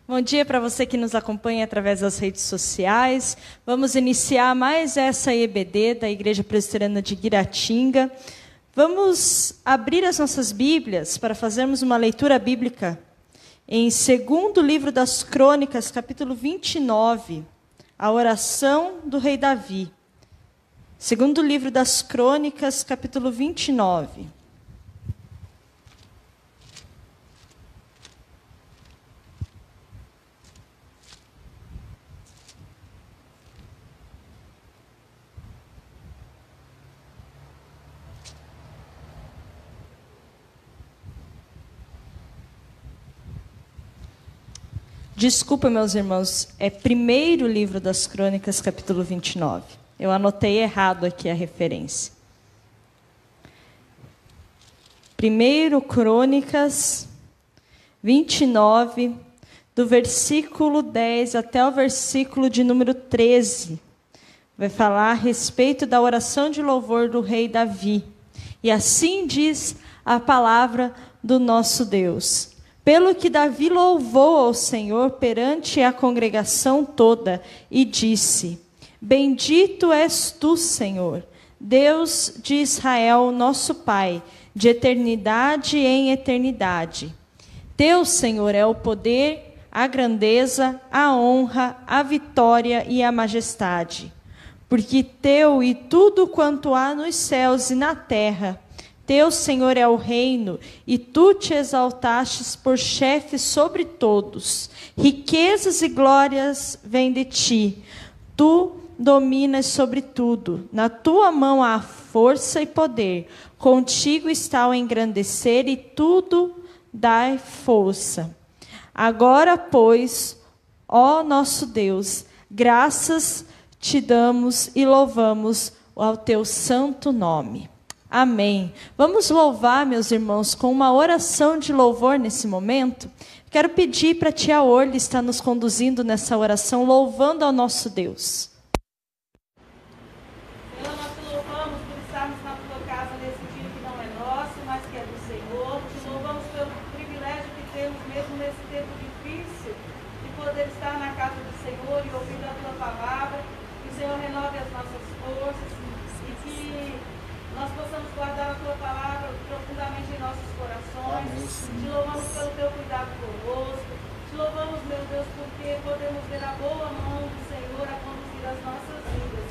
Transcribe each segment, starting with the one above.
Bom dia para você que nos acompanha através das redes sociais. Vamos iniciar mais essa EBD da Igreja Presbiteriana de Guiratinga. Vamos abrir as nossas Bíblias para fazermos uma leitura bíblica em 2º livro das Crônicas, capítulo 29, a oração do rei Davi. 2º livro das Crônicas, capítulo 29. Desculpa, meus irmãos, é 1º livro das Crônicas, capítulo 29. Eu anotei errado aqui a referência. 1º Crônicas 29, do versículo 10 até o versículo de número 13. Vai falar a respeito da oração de louvor do rei Davi. E assim diz a palavra do nosso Deus. Pelo que Davi louvou ao Senhor perante a congregação toda e disse: Bendito és tu, Senhor, Deus de Israel, nosso Pai, de eternidade em eternidade. Teu, Senhor, é o poder, a grandeza, a honra, a vitória e a majestade. Porque teu e tudo quanto há nos céus e na terra, teu, Senhor, é o reino, e tu te exaltastes por chefe sobre todos. Riquezas e glórias vêm de ti. Tu dominas sobre tudo. Na tua mão há força e poder. Contigo está o engrandecer, e tudo dai força. Agora, pois, ó nosso Deus, graças te damos e louvamos ao teu santo nome. Amém. Vamos louvar, meus irmãos, com uma oração de louvor nesse momento. Quero pedir para a tia Orly estar nos conduzindo nessa oração, louvando ao nosso Deus. Senhor, nós te louvamos por estarmos na tua casa nesse dia que não é nosso, mas que é do Senhor. Te louvamos pelo privilégio que temos, mesmo nesse tempo difícil, de poder estar na casa do Senhor e ouvir a tua palavra. Que o Senhor renove as nossas forças e que nós possamos guardar a tua palavra profundamente em nossos corações. Te louvamos pelo teu cuidado conosco. Te louvamos, meu Deus, porque podemos ver a boa mão do Senhor a conduzir as nossas vidas.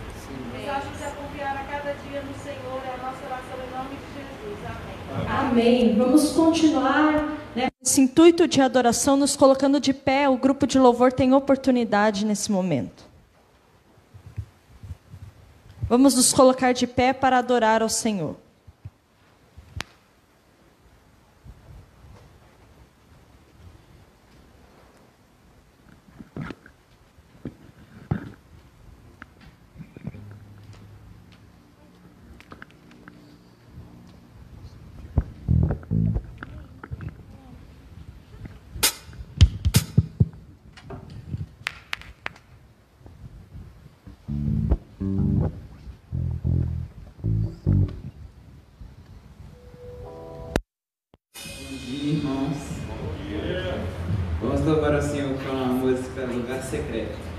Nos ajude a confiar a cada dia no Senhor. É a nossa oração em nome de Jesus. Amém. Amém. Vamos continuar nesse intuito de adoração, nos colocando de pé. O grupo de louvor tem oportunidade nesse momento. Vamos nos colocar de pé para adorar ao Senhor. Irmãos, vamos louvar o Senhor com a música Lugar Secreto.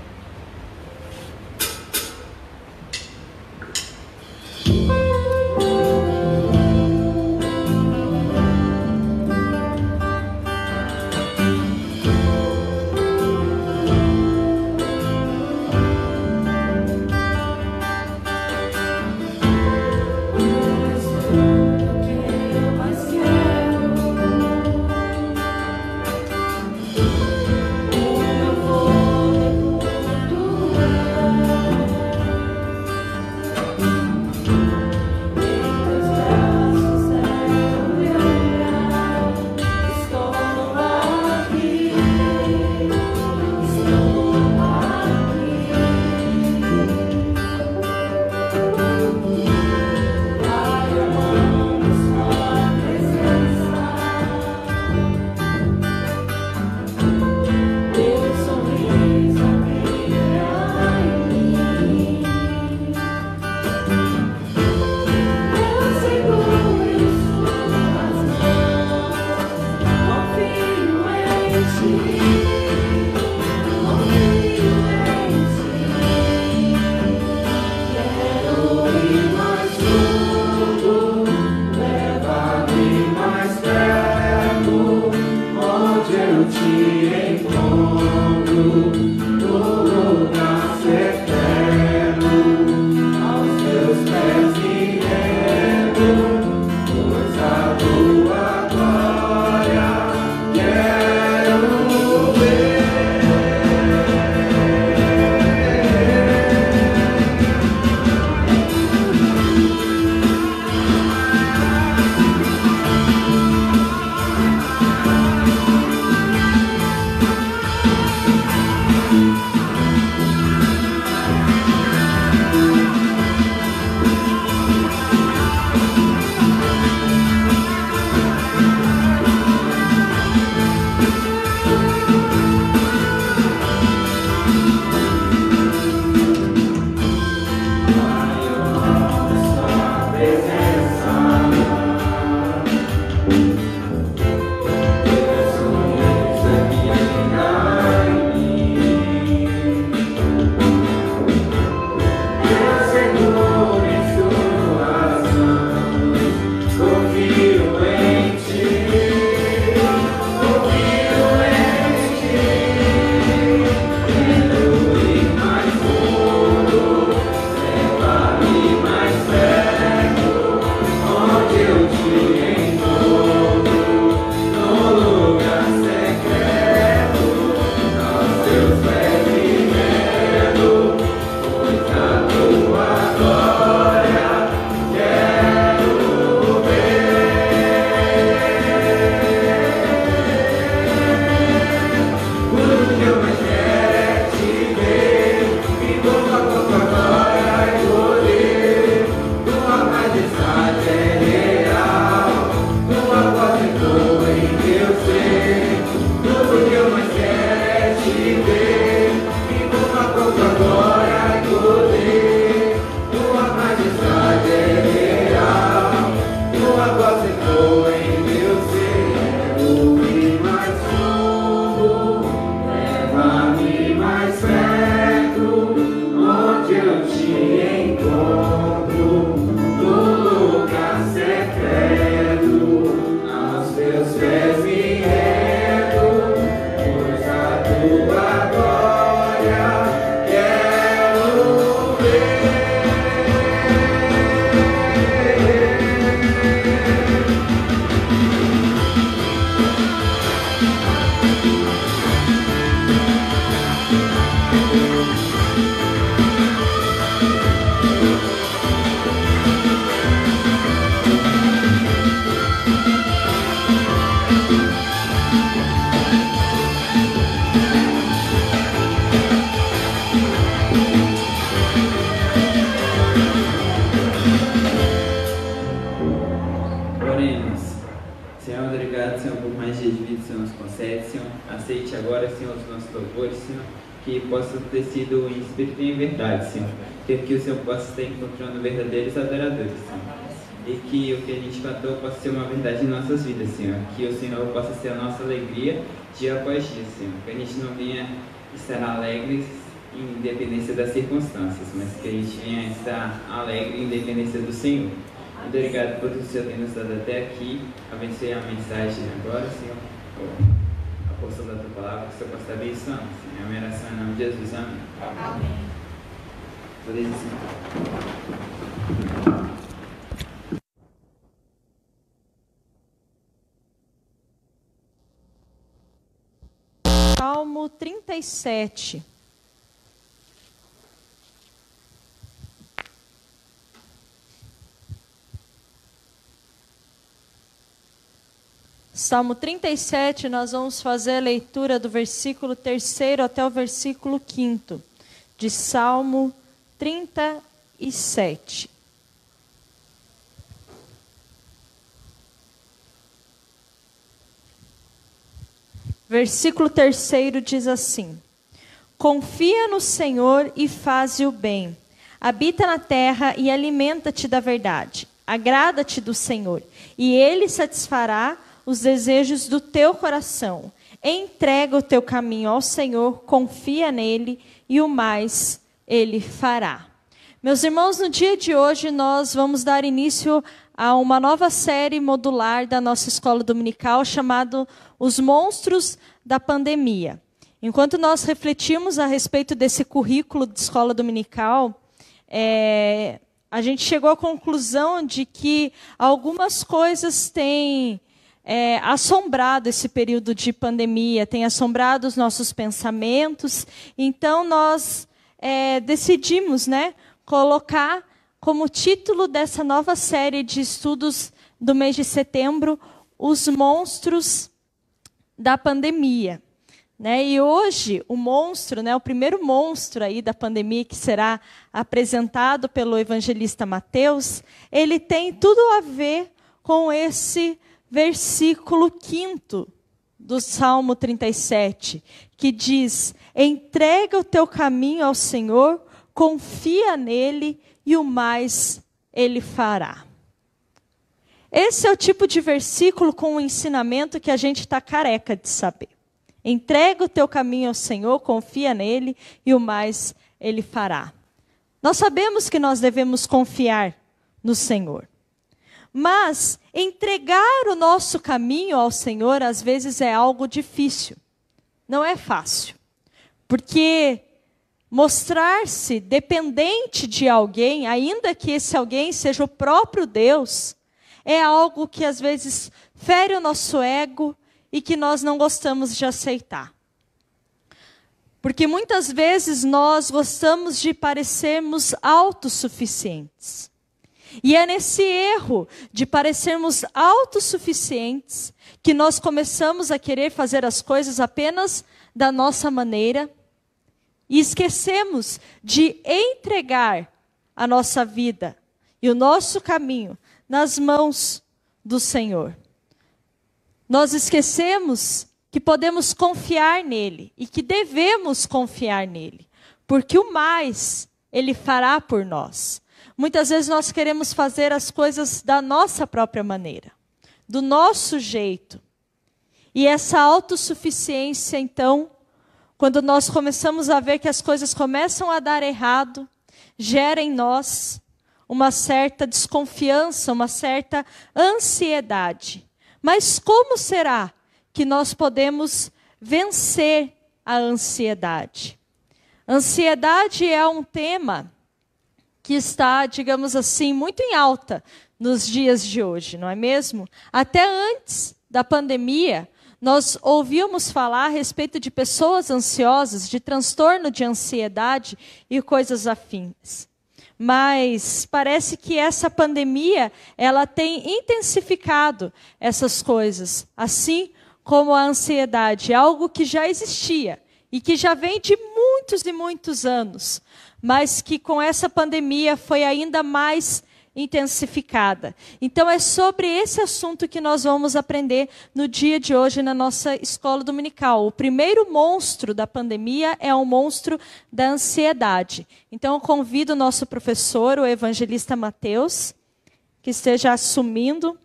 Aceite agora, Senhor, os nossos louvores, Senhor, que possa ter sido em espírito e em verdade, Senhor. Que o Senhor possa estar encontrando verdadeiros adoradores, Senhor. E que o que a gente cantou possa ser uma verdade em nossas vidas, Senhor. Que o Senhor possa ser a nossa alegria dia após dia, Senhor. Que a gente não venha estar alegres em independência das circunstâncias, mas que a gente venha estar alegre em independência do Senhor. Muito obrigado por tudo que o Senhor tem nos dado até aqui. Abençoe a mensagem agora, Senhor. A porção da tua palavra, que o Senhor possa estar abençoando. Senhor. É a minha oração em nome de Jesus. Amém. Amém. Podeis sentar. Salmo 37. Salmo 37, nós vamos fazer a leitura do versículo 3º até o versículo 5º, de Salmo 37. Versículo 3º diz assim: Confia no Senhor e faze o bem. Habita na terra e alimenta-te da verdade. Agrada-te do Senhor, e Ele satisfará os desejos do teu coração. Entrega o teu caminho ao Senhor, confia nele, e o mais Ele fará. Meus irmãos, no dia de hoje nós vamos dar início a uma nova série modular da nossa escola dominical chamada Os Monstros da Pandemia. Enquanto nós refletimos a respeito desse currículo de escola dominical, a gente chegou à conclusão de que algumas coisas têm assombrado esse período de pandemia, têm assombrado os nossos pensamentos. Então, nós decidimos, colocar como título dessa nova série de estudos do mês de setembro, Os Monstros da Pandemia. E hoje, o monstro, o primeiro monstro aí da pandemia que será apresentado pelo evangelista Mateus, ele tem tudo a ver com esse versículo 5º do Salmo 37, que diz: entrega o teu caminho ao Senhor, confia nele e o mais ele fará. Esse é o tipo de versículo com um ensinamento que a gente está careca de saber. Entrega o teu caminho ao Senhor, confia nele e o mais ele fará. Nós sabemos que nós devemos confiar no Senhor. Mas entregar o nosso caminho ao Senhor, às vezes, é algo difícil. Não é fácil. Porque mostrar-se dependente de alguém, ainda que esse alguém seja o próprio Deus, é algo que, às vezes, fere o nosso ego e que nós não gostamos de aceitar. Porque muitas vezes nós gostamos de parecermos autossuficientes. E é nesse erro de parecermos autossuficientes que nós começamos a querer fazer as coisas apenas da nossa maneira e esquecemos de entregar a nossa vida e o nosso caminho nas mãos do Senhor. Nós esquecemos que podemos confiar nele e que devemos confiar nele, porque o mais ele fará por nós. Muitas vezes nós queremos fazer as coisas da nossa própria maneira, do nosso jeito. E essa autossuficiência, então, quando nós começamos a ver que as coisas começam a dar errado, gera em nós uma certa desconfiança, uma certa ansiedade. Mas como será que nós podemos vencer a ansiedade? Ansiedade é um tema que está, digamos assim, muito em alta nos dias de hoje, não é mesmo? Até antes da pandemia, nós ouvíamos falar a respeito de pessoas ansiosas, de transtorno de ansiedade e coisas afins. Mas parece que essa pandemia, ela tem intensificado essas coisas, assim como a ansiedade, algo que já existia e que já vem de muitos e muitos anos, mas que com essa pandemia foi ainda mais intensificada. Então é sobre esse assunto que nós vamos aprender no dia de hoje na nossa escola dominical. O primeiro monstro da pandemia é o monstro da ansiedade. Então eu convido o nosso professor, o evangelista Mateus, que esteja assumindo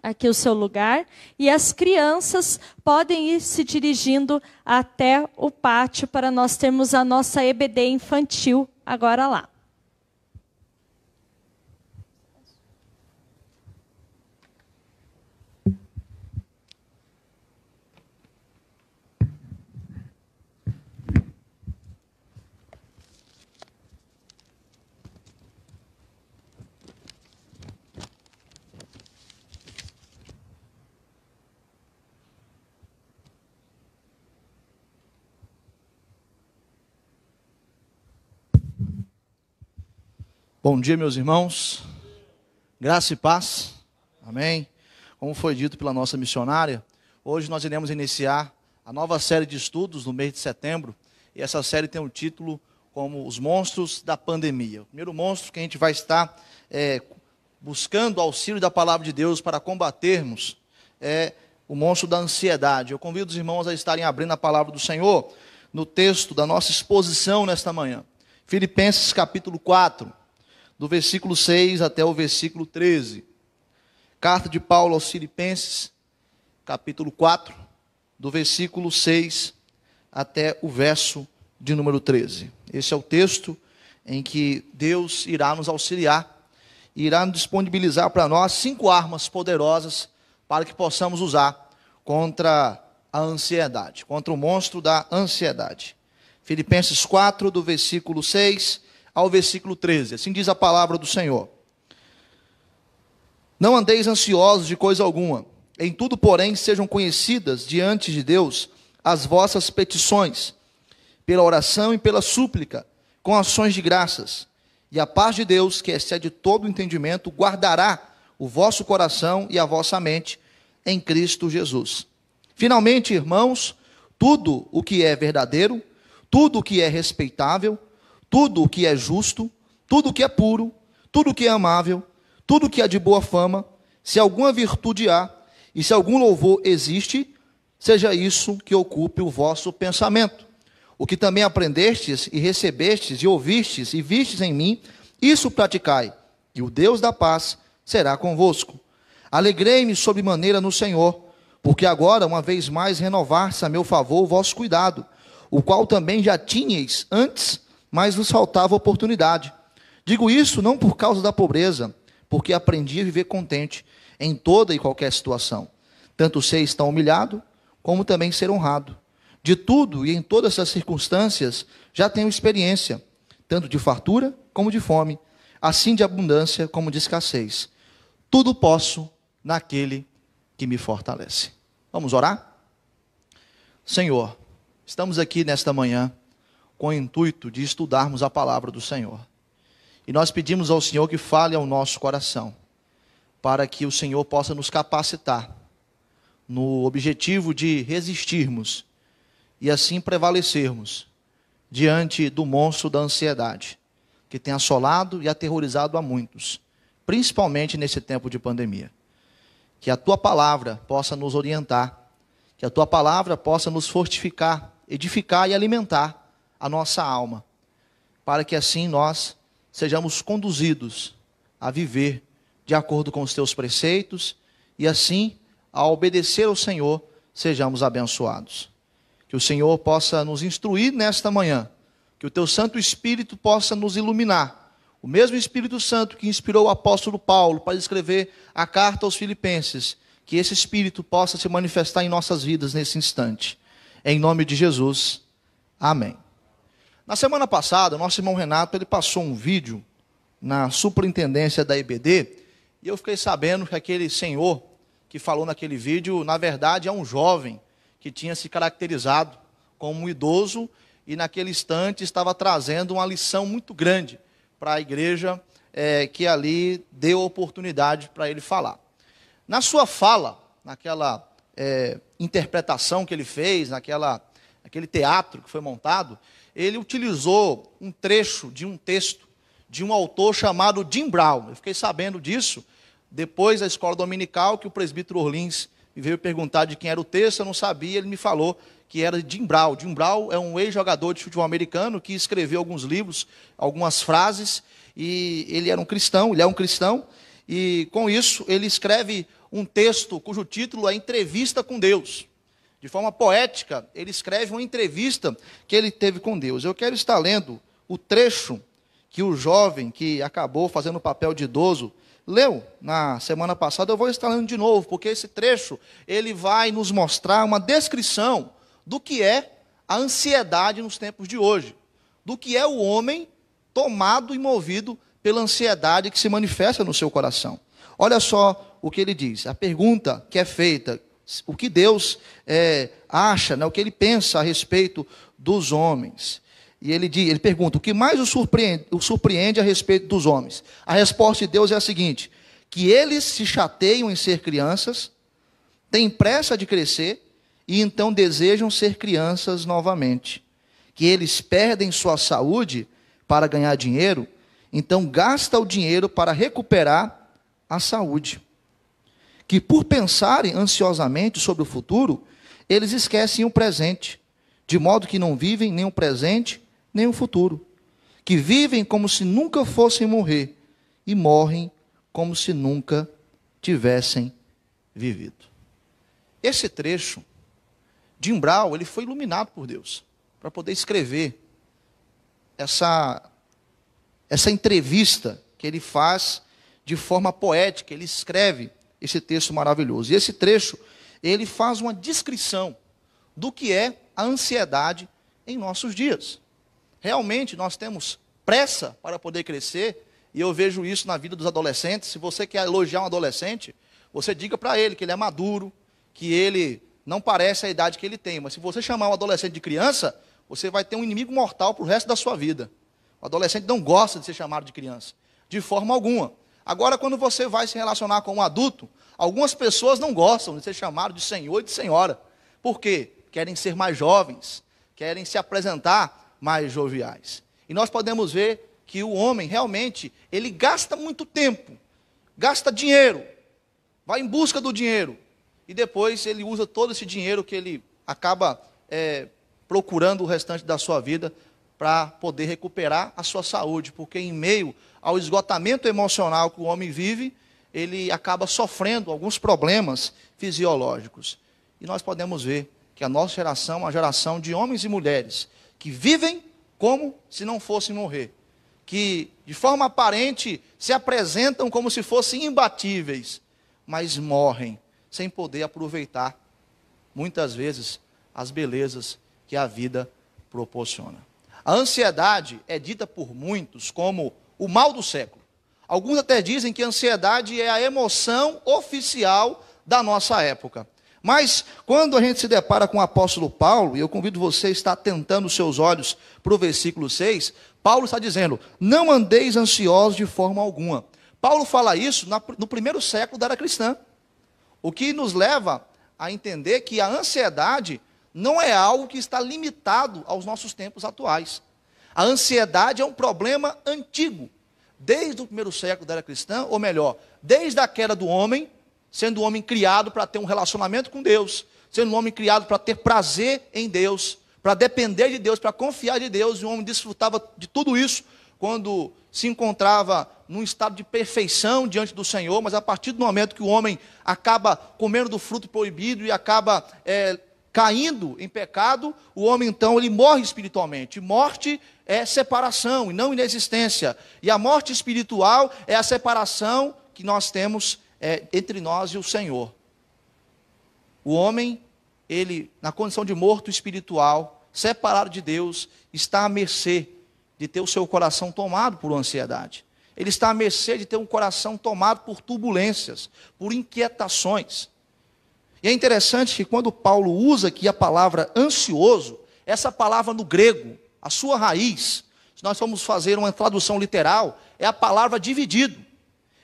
aqui o seu lugar, e as crianças podem ir se dirigindo até o pátio para nós termos a nossa EBD infantil agora lá. Bom dia, meus irmãos. Graça e paz. Amém. Como foi dito pela nossa missionária, hoje nós iremos iniciar a nova série de estudos no mês de setembro. E essa série tem o título como Os Monstros da Pandemia. O primeiro monstro que a gente vai estar buscando o auxílio da palavra de Deus para combatermos é o monstro da ansiedade. Eu convido os irmãos a estarem abrindo a palavra do Senhor no texto da nossa exposição nesta manhã. Filipenses capítulo 4. Do versículo 6 até o versículo 13. Carta de Paulo aos Filipenses, capítulo 4, do versículo 6 até o verso de número 13. Esse é o texto em que Deus irá nos auxiliar e irá disponibilizar para nós 5 armas poderosas para que possamos usar contra a ansiedade, contra o monstro da ansiedade. Filipenses 4, do versículo 6 ao versículo 13. Assim diz a palavra do Senhor. Não andeis ansiosos de coisa alguma. Em tudo, porém, sejam conhecidas diante de Deus as vossas petições, pela oração e pela súplica, com ações de graças. E a paz de Deus, que excede todo entendimento, guardará o vosso coração e a vossa mente em Cristo Jesus. Finalmente, irmãos, tudo o que é verdadeiro, tudo o que é respeitável, tudo o que é justo, tudo o que é puro, tudo o que é amável, tudo o que é de boa fama, se alguma virtude há, e se algum louvor existe, seja isso que ocupe o vosso pensamento. O que também aprendestes e recebestes e ouvistes e vistes em mim, isso praticai, e o Deus da paz será convosco. Alegrei-me sobremaneira no Senhor, porque agora, uma vez mais, renovar-se a meu favor o vosso cuidado, o qual também já tinhais antes, mas vos faltava oportunidade. Digo isso não por causa da pobreza, porque aprendi a viver contente em toda e qualquer situação. Tanto ser estar humilhado, como também ser honrado. De tudo e em todas essas circunstâncias, já tenho experiência, tanto de fartura como de fome, assim de abundância como de escassez. Tudo posso naquele que me fortalece. Vamos orar? Senhor, estamos aqui nesta manhã com o intuito de estudarmos a palavra do Senhor. E nós pedimos ao Senhor que fale ao nosso coração, para que o Senhor possa nos capacitar no objetivo de resistirmos e assim prevalecermos diante do monstro da ansiedade, que tem assolado e aterrorizado a muitos, principalmente nesse tempo de pandemia. Que a Tua palavra possa nos orientar, que a Tua palavra possa nos fortificar, edificar e alimentar a nossa alma, para que assim nós sejamos conduzidos a viver de acordo com os Teus preceitos e assim, ao obedecer ao Senhor, sejamos abençoados. Que o Senhor possa nos instruir nesta manhã, que o Teu Santo Espírito possa nos iluminar. O mesmo Espírito Santo que inspirou o apóstolo Paulo para escrever a carta aos Filipenses, que esse Espírito possa se manifestar em nossas vidas nesse instante. Em nome de Jesus, amém. Na semana passada, nosso irmão Renato, ele passou um vídeo na superintendência da EBD, e eu fiquei sabendo que aquele senhor que falou naquele vídeo, na verdade, é um jovem que tinha se caracterizado como um idoso e naquele instante estava trazendo uma lição muito grande para a igreja que ali deu oportunidade para ele falar. Na sua fala, naquela interpretação que ele fez, naquele teatro que foi montado, ele utilizou um trecho de um texto de um autor chamado Jim Brown. Eu fiquei sabendo disso depois da escola dominical, que o presbítero Orlins me veio perguntar de quem era o texto, eu não sabia, ele me falou que era Jim Brown. Jim Brown é um ex-jogador de futebol americano que escreveu alguns livros, algumas frases, e ele é um cristão, e com isso ele escreve um texto cujo título é Entrevista com Deus. De forma poética, ele escreve uma entrevista que ele teve com Deus. Eu quero estar lendo o trecho que o jovem que acabou fazendo o papel de idoso leu na semana passada. Eu vou estar lendo de novo, porque esse trecho ele vai nos mostrar uma descrição do que é a ansiedade nos tempos de hoje, do que é o homem tomado e movido pela ansiedade que se manifesta no seu coração. Olha só o que ele diz, a pergunta que é feita, o que Deus acha, o que ele pensa a respeito dos homens. E ele pergunta, o que mais o surpreende a respeito dos homens? A resposta de Deus é a seguinte, que eles se chateiam em ser crianças, têm pressa de crescer, e então desejam ser crianças novamente. Que eles perdem sua saúde para ganhar dinheiro, então gastam o dinheiro para recuperar a saúde. Que por pensarem ansiosamente sobre o futuro, eles esquecem o presente, de modo que não vivem nem o presente, nem o futuro, que vivem como se nunca fossem morrer e morrem como se nunca tivessem vivido. Esse trecho, Jim Brown, ele foi iluminado por Deus para poder escrever essa entrevista que ele faz de forma poética, ele escreve esse texto maravilhoso. E esse trecho, ele faz uma descrição do que é a ansiedade em nossos dias. Realmente, nós temos pressa para poder crescer, e eu vejo isso na vida dos adolescentes. Se você quer elogiar um adolescente, você diga para ele que ele é maduro, que ele não parece a idade que ele tem. Mas se você chamar um adolescente de criança, você vai ter um inimigo mortal para o resto da sua vida. O adolescente não gosta de ser chamado de criança, de forma alguma. Agora, quando você vai se relacionar com um adulto, algumas pessoas não gostam de ser chamado de senhor e de senhora. Por quê? Querem ser mais jovens, querem se apresentar mais joviais. E nós podemos ver que o homem, realmente, ele gasta muito tempo, gasta dinheiro, vai em busca do dinheiro, e depois ele usa todo esse dinheiro que ele acaba procurando o restante da sua vida para poder recuperar a sua saúde, porque em meio ao esgotamento emocional que o homem vive, ele acaba sofrendo alguns problemas fisiológicos. E nós podemos ver que a nossa geração é uma geração de homens e mulheres que vivem como se não fossem morrer, que de forma aparente se apresentam como se fossem imbatíveis, mas morrem sem poder aproveitar, muitas vezes, as belezas que a vida proporciona. A ansiedade é dita por muitos como o mal do século. Alguns até dizem que a ansiedade é a emoção oficial da nossa época. Mas, quando a gente se depara com o apóstolo Paulo, e eu convido você a estar atentando os seus olhos para o versículo 6, Paulo está dizendo, não andeis ansiosos de forma alguma. Paulo fala isso no primeiro século da era cristã, o que nos leva a entender que a ansiedade não é algo que está limitado aos nossos tempos atuais. A ansiedade é um problema antigo, desde o primeiro século da era cristã, ou melhor, desde a queda do homem, sendo o homem criado para ter um relacionamento com Deus, sendo um homem criado para ter prazer em Deus, para depender de Deus, para confiar de Deus, e o homem desfrutava de tudo isso quando se encontrava num estado de perfeição diante do Senhor, mas a partir do momento que o homem acaba comendo do fruto proibido e acaba caindo em pecado, o homem então ele morre espiritualmente. Morte é separação e não inexistência, e a morte espiritual é a separação que nós temos entre nós e o Senhor. O homem, ele, na condição de morto espiritual, separado de Deus, está à mercê de ter o seu coração tomado por ansiedade. Ele está à mercê de ter um coração tomado por turbulências, por inquietações. E é interessante que quando Paulo usa aqui a palavra ansioso, essa palavra no grego, a sua raiz, se nós formos fazer uma tradução literal, é a palavra dividido.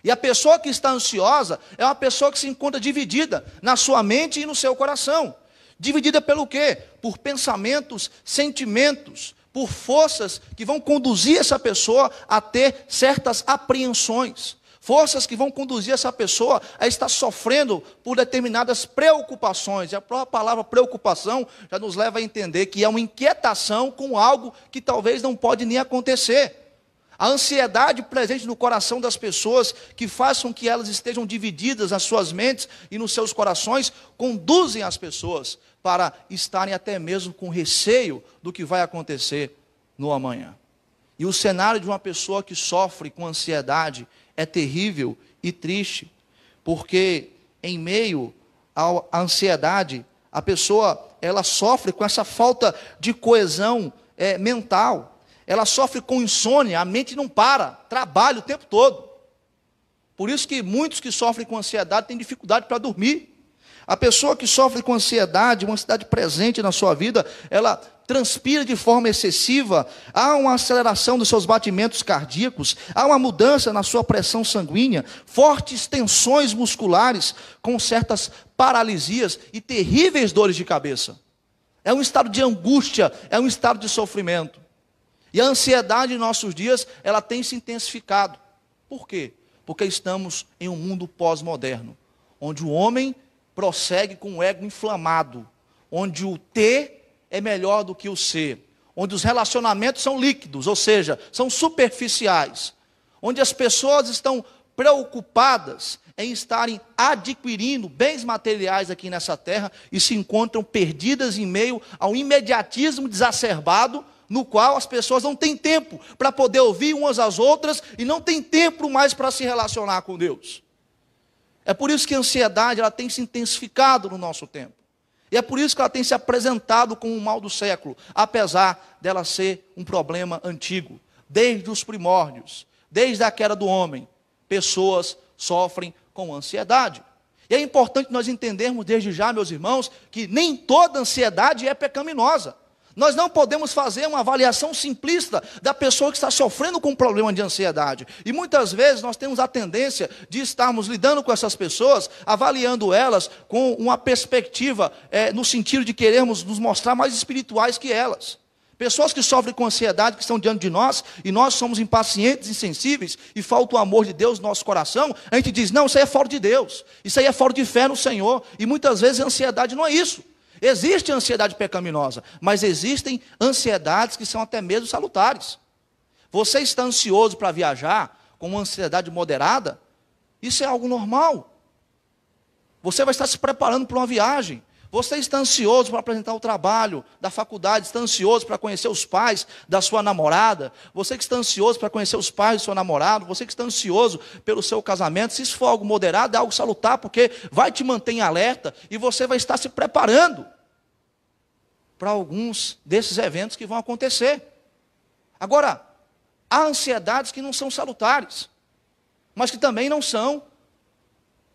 E a pessoa que está ansiosa é uma pessoa que se encontra dividida na sua mente e no seu coração. Dividida pelo quê? Por pensamentos, sentimentos, por forças que vão conduzir essa pessoa a ter certas apreensões. Forças que vão conduzir essa pessoa a estar sofrendo por determinadas preocupações. E a própria palavra preocupação já nos leva a entender que é uma inquietação com algo que talvez não pode nem acontecer. A ansiedade presente no coração das pessoas, que faz com que elas estejam divididas nas suas mentes e nos seus corações, conduzem as pessoas para estarem até mesmo com receio do que vai acontecer no amanhã. E o cenário de uma pessoa que sofre com ansiedade é terrível e triste, porque em meio à ansiedade, a pessoa ela sofre com essa falta de coesão mental. Ela sofre com insônia, a mente não para, trabalha o tempo todo. Por isso que muitos que sofrem com ansiedade têm dificuldade para dormir. A pessoa que sofre com ansiedade, uma ansiedade presente na sua vida, ela transpira de forma excessiva, há uma aceleração dos seus batimentos cardíacos, há uma mudança na sua pressão sanguínea, fortes tensões musculares, com certas paralisias e terríveis dores de cabeça. É um estado de angústia, é um estado de sofrimento. E a ansiedade em nossos dias, ela tem se intensificado. Por quê? Porque estamos em um mundo pós-moderno, onde o homem prossegue com o ego inflamado, onde o ter é melhor do que o ser, onde os relacionamentos são líquidos, ou seja, são superficiais, onde as pessoas estão preocupadas em estarem adquirindo bens materiais aqui nessa terra e se encontram perdidas em meio ao imediatismo exacerbado no qual as pessoas não têm tempo para poder ouvir umas às outras e não têm tempo mais para se relacionar com Deus. É por isso que a ansiedade ela tem se intensificado no nosso tempo. E é por isso que ela tem se apresentado como um mal do século, apesar dela ser um problema antigo. Desde os primórdios, desde a queda do homem, pessoas sofrem com ansiedade. E é importante nós entendermos desde já, meus irmãos, que nem toda ansiedade é pecaminosa. Nós não podemos fazer uma avaliação simplista da pessoa que está sofrendo com um problema de ansiedade. E muitas vezes nós temos a tendência de estarmos lidando com essas pessoas, avaliando elas com uma perspectiva, no sentido de querermos nos mostrar mais espirituais que elas. Pessoas que sofrem com ansiedade, que estão diante de nós, e nós somos impacientes, insensíveis, e falta o amor de Deus no nosso coração, a gente diz, não, isso aí é fora de Deus, isso aí é fora de fé no Senhor, e muitas vezes a ansiedade não é isso. Existe ansiedade pecaminosa, mas existem ansiedades que são até mesmo salutares. Você está ansioso para viajar, com uma ansiedade moderada, isso é algo normal. Você vai estar se preparando para uma viagem. Você está ansioso para apresentar o trabalho da faculdade, está ansioso para conhecer os pais da sua namorada, você que está ansioso para conhecer os pais do seu namorado, você que está ansioso pelo seu casamento, se isso for algo moderado, é algo salutar, porque vai te manter em alerta e você vai estar se preparando para alguns desses eventos que vão acontecer. Agora, há ansiedades que não são salutares, mas que também não são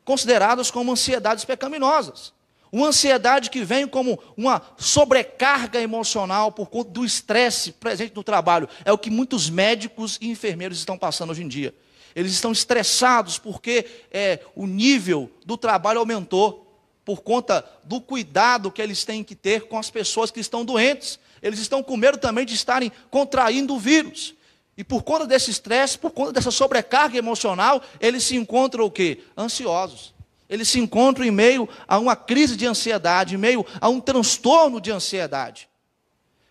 consideradas como ansiedades pecaminosas. Uma ansiedade que vem como uma sobrecarga emocional por conta do estresse presente no trabalho. É o que muitos médicos e enfermeiros estão passando hoje em dia. Eles estão estressados porque o nível do trabalho aumentou, por conta do cuidado que eles têm que ter com as pessoas que estão doentes. Eles estão com medo também de estarem contraindo o vírus. E por conta desse estresse, por conta dessa sobrecarga emocional, eles se encontram o quê? Ansiosos. Eles se encontram em meio a uma crise de ansiedade, em meio a um transtorno de ansiedade.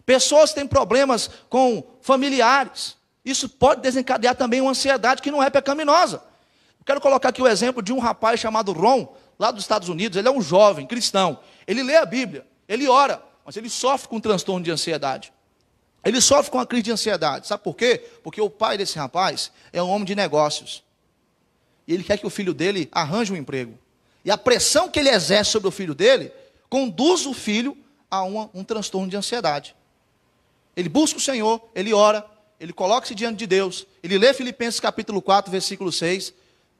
Pessoas têm problemas com familiares. Isso pode desencadear também uma ansiedade que não é pecaminosa. Eu quero colocar aqui o exemplo de um rapaz chamado Ron, lá dos Estados Unidos. Ele é um jovem cristão. Ele lê a Bíblia, ele ora, mas ele sofre com um transtorno de ansiedade. Ele sofre com uma crise de ansiedade. Sabe por quê? Porque o pai desse rapaz é um homem de negócios. E ele quer que o filho dele arranje um emprego. E a pressão que ele exerce sobre o filho dele conduz o filho a um transtorno de ansiedade. Ele busca o Senhor, ele ora, ele coloca-se diante de Deus, ele lê Filipenses capítulo 4, versículo 6,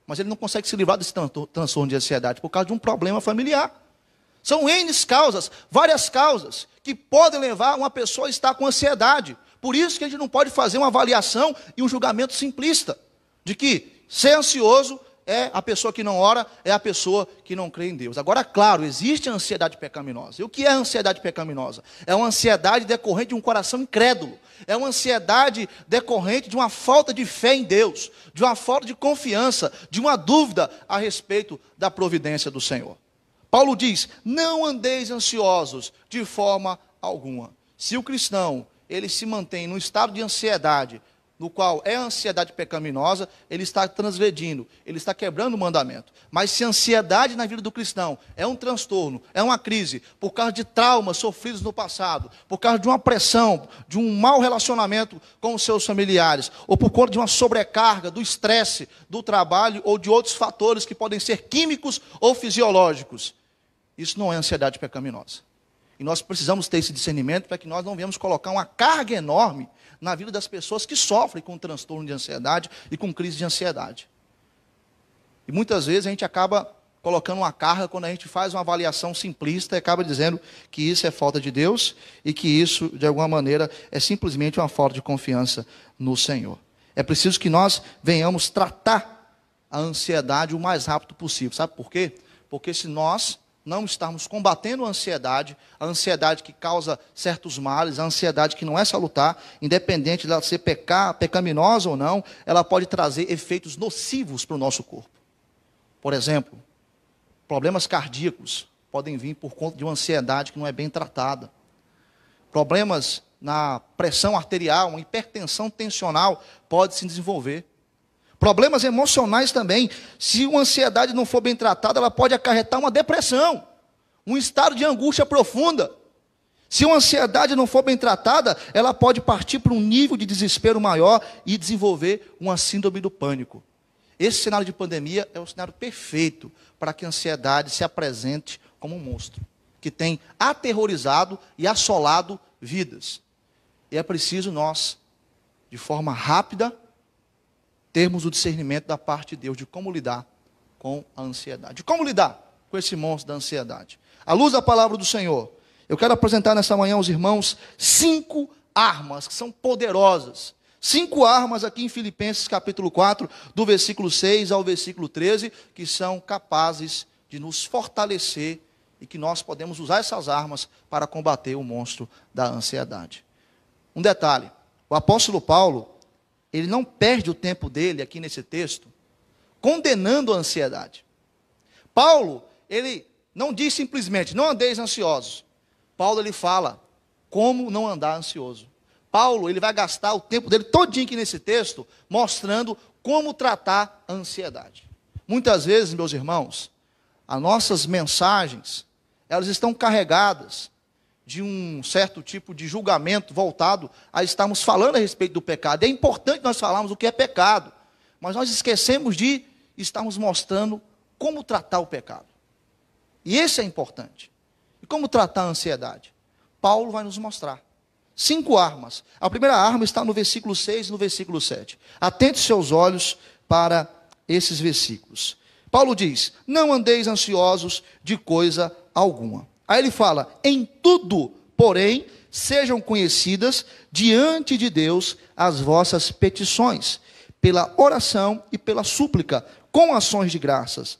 mas ele não consegue se livrar desse transtorno de ansiedade por causa de um problema familiar. São N causas, várias causas, que podem levar uma pessoa a estar com ansiedade. Por isso que a gente não pode fazer uma avaliação e um julgamento simplista, de que ser ansioso é a pessoa que não ora, é a pessoa que não crê em Deus. Agora, claro, existe a ansiedade pecaminosa. E o que é a ansiedade pecaminosa? É uma ansiedade decorrente de um coração incrédulo. É uma ansiedade decorrente de uma falta de fé em Deus, de uma falta de confiança, de uma dúvida a respeito da providência do Senhor. Paulo diz, não andeis ansiosos de forma alguma. Se o cristão, ele se mantém num estado de ansiedade, no qual é a ansiedade pecaminosa, ele está transgredindo, ele está quebrando o mandamento. Mas se a ansiedade na vida do cristão é um transtorno, é uma crise, por causa de traumas sofridos no passado, por causa de uma pressão, de um mau relacionamento com os seus familiares, ou por conta de uma sobrecarga, do estresse, do trabalho, ou de outros fatores que podem ser químicos ou fisiológicos, isso não é ansiedade pecaminosa. E nós precisamos ter esse discernimento para que nós não venhamos colocar uma carga enorme na vida das pessoas que sofrem com transtorno de ansiedade e com crise de ansiedade. E muitas vezes a gente acaba colocando uma carga quando a gente faz uma avaliação simplista e acaba dizendo que isso é falta de Deus e que isso, de alguma maneira, é simplesmente uma falta de confiança no Senhor. É preciso que nós venhamos tratar a ansiedade o mais rápido possível. Sabe por quê? Porque se nós não estarmos combatendo a ansiedade que causa certos males, a ansiedade que não é salutar, independente de ela ser pecaminosa ou não, ela pode trazer efeitos nocivos para o nosso corpo. Por exemplo, problemas cardíacos podem vir por conta de uma ansiedade que não é bem tratada. Problemas na pressão arterial, uma hipertensão tensional pode se desenvolver. Problemas emocionais também, se uma ansiedade não for bem tratada, ela pode acarretar uma depressão, um estado de angústia profunda. Se uma ansiedade não for bem tratada, ela pode partir para um nível de desespero maior e desenvolver uma síndrome do pânico. Esse cenário de pandemia é o cenário perfeito para que a ansiedade se apresente como um monstro, que tem aterrorizado e assolado vidas. E é preciso nós, de forma rápida, termos o discernimento da parte de Deus de como lidar com a ansiedade. De como lidar com esse monstro da ansiedade. À luz da palavra do Senhor, eu quero apresentar nessa manhã aos irmãos 5 armas que são poderosas. 5 armas aqui em Filipenses capítulo 4, do versículo 6 ao versículo 13, que são capazes de nos fortalecer e que nós podemos usar essas armas para combater o monstro da ansiedade. Um detalhe, o apóstolo Paulo, ele não perde o tempo dele aqui nesse texto condenando a ansiedade. Paulo, ele não diz simplesmente, não andeis ansiosos. Paulo, ele fala como não andar ansioso. Paulo, ele vai gastar o tempo dele todinho aqui nesse texto, mostrando como tratar a ansiedade. Muitas vezes, meus irmãos, as nossas mensagens, elas estão carregadas de um certo tipo de julgamento voltado a estarmos falando a respeito do pecado. É importante nós falarmos o que é pecado, mas nós esquecemos de estarmos mostrando como tratar o pecado. E esse é importante. E como tratar a ansiedade? Paulo vai nos mostrar 5 armas. A primeira arma está no versículo 6 e no versículo 7. Atente seus olhos para esses versículos. Paulo diz, não andeis ansiosos de coisa alguma. Aí ele fala, em tudo, porém, sejam conhecidas diante de Deus as vossas petições, pela oração e pela súplica, com ações de graças.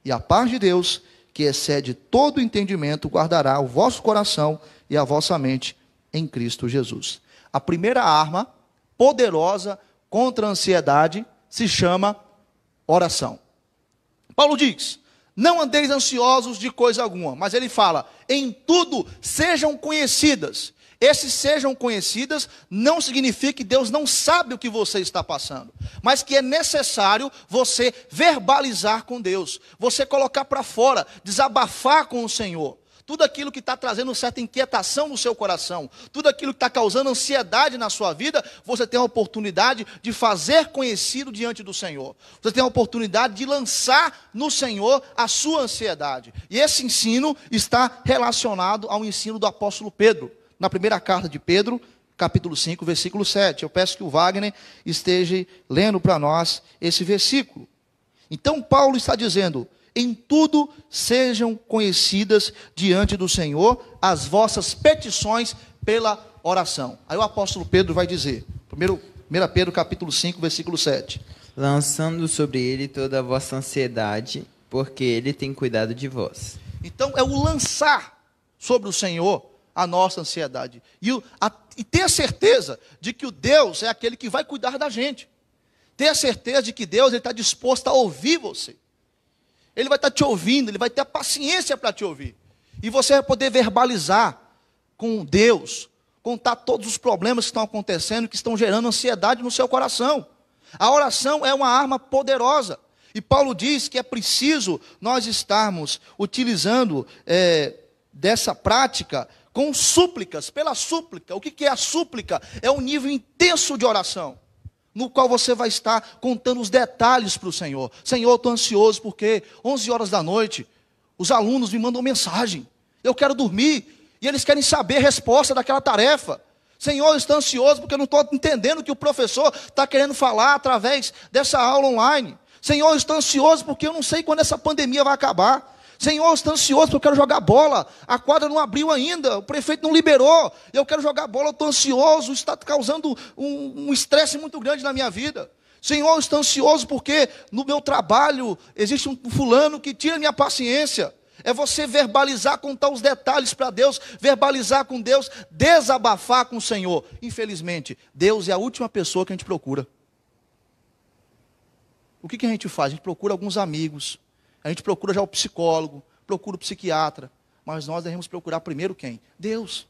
E a paz de Deus, que excede todo entendimento, guardará o vosso coração e a vossa mente em Cristo Jesus. A primeira arma poderosa contra a ansiedade se chama oração. Paulo diz, não andeis ansiosos de coisa alguma, mas ele fala, em tudo sejam conhecidas. Esses sejam conhecidas não significa que Deus não sabe o que você está passando, mas que é necessário você verbalizar com Deus, você colocar para fora, desabafar com o Senhor. Tudo aquilo que está trazendo certa inquietação no seu coração, tudo aquilo que está causando ansiedade na sua vida, você tem a oportunidade de fazer conhecido diante do Senhor. Você tem a oportunidade de lançar no Senhor a sua ansiedade. E esse ensino está relacionado ao ensino do apóstolo Pedro. Na primeira carta de Pedro, capítulo 5, versículo 7. Eu peço que o Wagner esteja lendo para nós esse versículo. Então Paulo está dizendo, em tudo sejam conhecidas diante do Senhor as vossas petições pela oração. Aí o apóstolo Pedro vai dizer, 1 Pedro capítulo 5, versículo 7. Lançando sobre ele toda a vossa ansiedade, porque ele tem cuidado de vós. Então é o lançar sobre o Senhor a nossa ansiedade. E ter a certeza de que o Deus é aquele que vai cuidar da gente. Ter a certeza de que Deus está disposto a ouvir você. Ele vai estar te ouvindo, ele vai ter a paciência para te ouvir. E você vai poder verbalizar com Deus, contar todos os problemas que estão acontecendo, que estão gerando ansiedade no seu coração. A oração é uma arma poderosa. E Paulo diz que é preciso nós estarmos utilizando dessa prática com súplicas, pela súplica. O que é a súplica? É um nível intenso de oração, no qual você vai estar contando os detalhes para o Senhor. Senhor, eu estou ansioso porque 11 horas da noite, os alunos me mandam mensagem. Eu quero dormir e eles querem saber a resposta daquela tarefa. Senhor, eu estou ansioso porque eu não estou entendendo o que o professor está querendo falar através dessa aula online. Senhor, eu estou ansioso porque eu não sei quando essa pandemia vai acabar. Senhor, eu estou ansioso porque eu quero jogar bola. A quadra não abriu ainda, o prefeito não liberou. Eu quero jogar bola, eu estou ansioso, está causando um estresse muito grande na minha vida. Senhor, eu estou ansioso porque no meu trabalho existe um fulano que tira minha paciência. É você verbalizar, contar os detalhes para Deus, verbalizar com Deus, desabafar com o Senhor. Infelizmente, Deus é a última pessoa que a gente procura. O que a gente faz? A gente procura alguns amigos. A gente procura já o psicólogo, procura o psiquiatra, mas nós devemos procurar primeiro quem? Deus.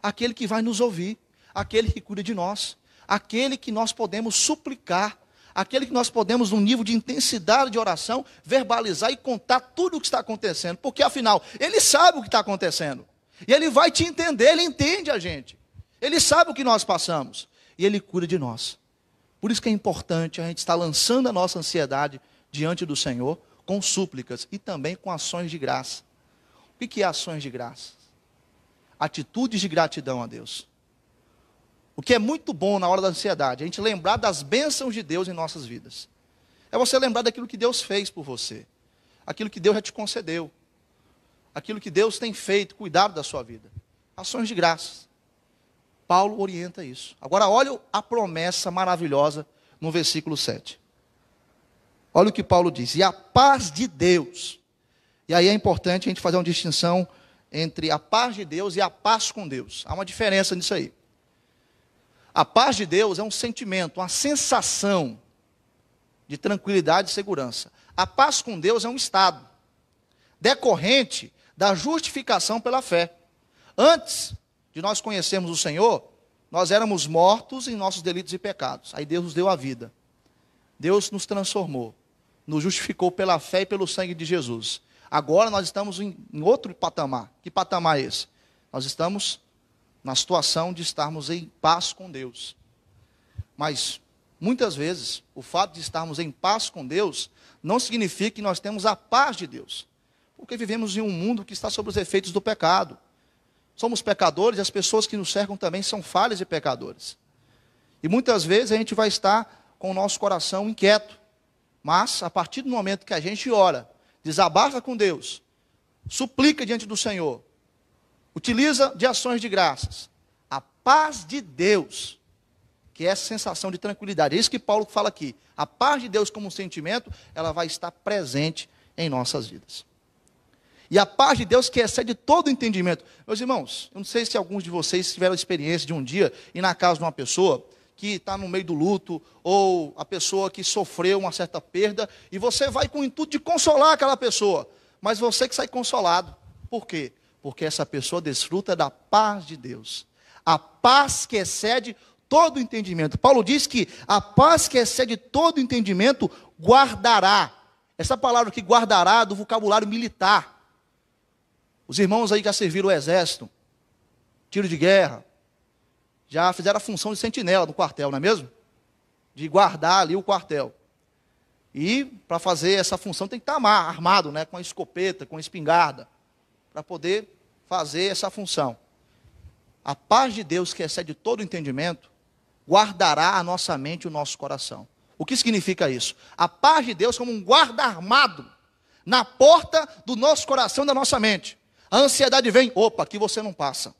Aquele que vai nos ouvir, aquele que cuida de nós, aquele que nós podemos suplicar, aquele que nós podemos, num nível de intensidade de oração, verbalizar e contar tudo o que está acontecendo, porque afinal, Ele sabe o que está acontecendo. E Ele vai te entender, Ele entende a gente. Ele sabe o que nós passamos. E Ele cuida de nós. Por isso que é importante a gente estar lançando a nossa ansiedade diante do Senhor, com súplicas e também com ações de graça. O que é ações de graça? Atitudes de gratidão a Deus. O que é muito bom na hora da ansiedade, é a gente lembrar das bênçãos de Deus em nossas vidas. É você lembrar daquilo que Deus fez por você. Aquilo que Deus já te concedeu. Aquilo que Deus tem feito, cuidado da sua vida. Ações de graças. Paulo orienta isso. Agora olha a promessa maravilhosa no versículo 7. Olha o que Paulo diz. E a paz de Deus. E aí é importante a gente fazer uma distinção entre a paz de Deus e a paz com Deus. Há uma diferença nisso aí. A paz de Deus é um sentimento, uma sensação de tranquilidade e segurança. A paz com Deus é um estado decorrente da justificação pela fé. Antes de nós conhecermos o Senhor, nós éramos mortos em nossos delitos e pecados. Aí Deus nos deu a vida. Deus nos transformou, nos justificou pela fé e pelo sangue de Jesus. Agora nós estamos em outro patamar. Que patamar é esse? Nós estamos na situação de estarmos em paz com Deus. Mas, muitas vezes, o fato de estarmos em paz com Deus não significa que nós temos a paz de Deus. Porque vivemos em um mundo que está sob os efeitos do pecado. Somos pecadores e as pessoas que nos cercam também são falhas e pecadores. E muitas vezes a gente vai estar com o nosso coração inquieto. Mas, a partir do momento que a gente ora, desabafa com Deus, suplica diante do Senhor, utiliza de ações de graças, a paz de Deus, que é essa sensação de tranquilidade. É isso que Paulo fala aqui. A paz de Deus como um sentimento, ela vai estar presente em nossas vidas. E a paz de Deus que excede todo entendimento. Meus irmãos, eu não sei se alguns de vocês tiveram a experiência de um dia ir na casa de uma pessoa que está no meio do luto, ou a pessoa que sofreu uma certa perda, e você vai com o intuito de consolar aquela pessoa, mas você que sai consolado. Por quê? Porque essa pessoa desfruta da paz de Deus. A paz que excede todo entendimento. Paulo diz que a paz que excede todo entendimento guardará. Essa palavra que guardará do vocabulário militar. Os irmãos aí que já serviram o exército, tiro de guerra, já fizeram a função de sentinela no quartel, não é mesmo? De guardar ali o quartel. E para fazer essa função tem que estar armado, né, com a escopeta, com a espingarda, para poder fazer essa função. A paz de Deus que excede todo entendimento, guardará a nossa mente e o nosso coração. O que significa isso? A paz de Deus como um guarda armado na porta do nosso coração e da nossa mente. A ansiedade vem, opa, aqui você não passa.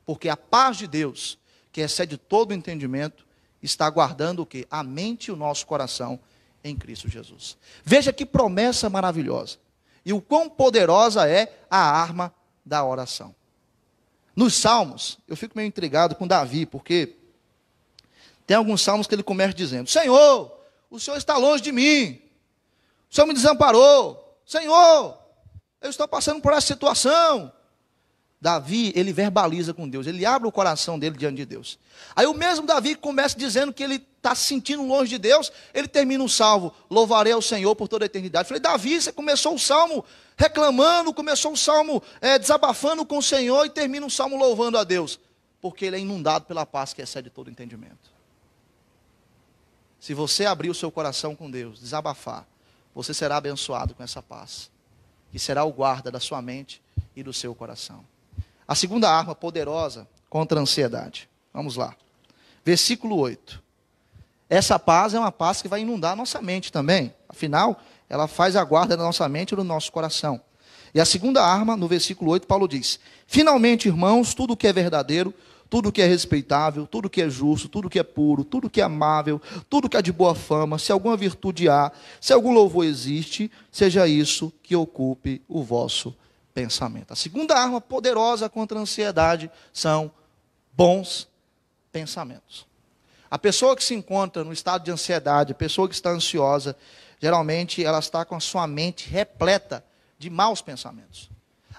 Porque a paz de Deus, que excede todo o entendimento, está guardando o quê? A mente e o nosso coração em Cristo Jesus. Veja que promessa maravilhosa. E o quão poderosa é a arma da oração. Nos Salmos, eu fico meio intrigado com Davi, porque tem alguns salmos que ele começa dizendo: Senhor, o Senhor está longe de mim. O Senhor me desamparou. Senhor, eu estou passando por essa situação. Davi, ele verbaliza com Deus, ele abre o coração dele diante de Deus. Aí o mesmo Davi começa dizendo que ele está se sentindo longe de Deus, ele termina o salmo: louvarei ao Senhor por toda a eternidade. Eu falei: Davi, você começou o salmo reclamando, começou o salmo desabafando com o Senhor e termina o salmo louvando a Deus. Porque ele é inundado pela paz que excede todo entendimento. Se você abrir o seu coração com Deus, desabafar, você será abençoado com essa paz, que será o guarda da sua mente e do seu coração. A segunda arma poderosa contra a ansiedade. Vamos lá. Versículo 8. Essa paz é uma paz que vai inundar a nossa mente também. Afinal, ela faz a guarda da nossa mente e do nosso coração. E a segunda arma, no versículo 8, Paulo diz: finalmente, irmãos, tudo que é verdadeiro, tudo que é respeitável, tudo que é justo, tudo que é puro, tudo que é amável, tudo que é de boa fama, se alguma virtude há, se algum louvor existe, seja isso que ocupe o vosso pensamento. A segunda arma poderosa contra a ansiedade são bons pensamentos. A pessoa que se encontra no estado de ansiedade, a pessoa que está ansiosa, geralmente ela está com a sua mente repleta de maus pensamentos.